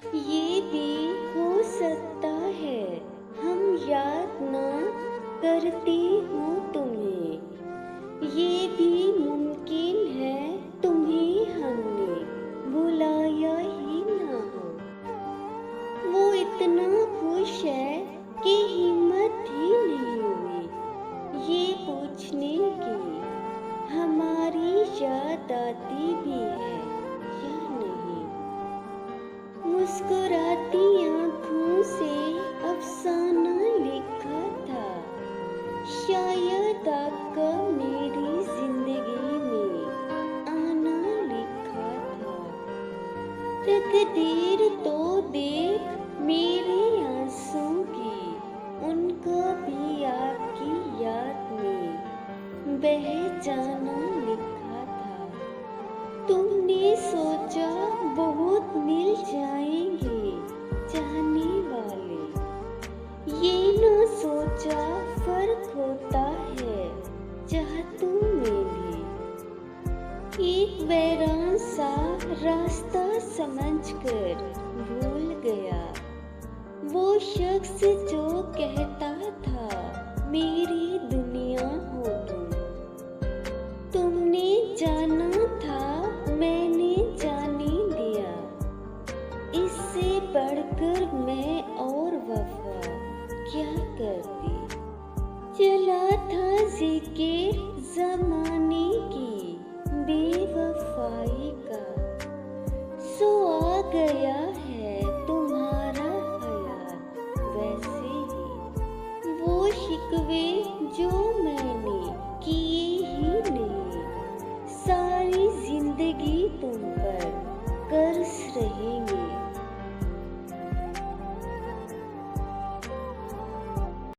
ये भी हो सकता है हम याद ना करते हो तुम्हें। ये भी मुमकिन है तुम्हें हमने बुलाया ही ना हो। वो इतना खुश है कि हिम्मत ही नहीं हुई ये पूछने की हमारी याद आती भी है या नहीं। मुस्कुराती आँखों से अफसाना लिखा था, शायद आपका मेरी जिंदगी में आना लिखा था। तकदीर तो देख मेरे आंसू की, उनका भी आपकी याद में बह जाना लिखा था। तुमने सोचा बहुत मिल जाएंगे चाहने वाले, ये ना सोचा फर्क होता है चाहतों में भी। एक वैरान सा रास्ता समझकर भूल गया वो शख्स जो कहता था मेरी दुनिया हो तुम। तुमने जाना था मैंने जाने दिया, इससे बढ़कर मैं और वफा क्या करती। चला था जिक्र जमाने की बेवफाई का, सो आ गया है तुम्हारा ख्याल वैसे ही। वो शिकवे जो मैंने किए ही नहीं, सारी जिंदगी तुम पर कर्ज रहेंगे।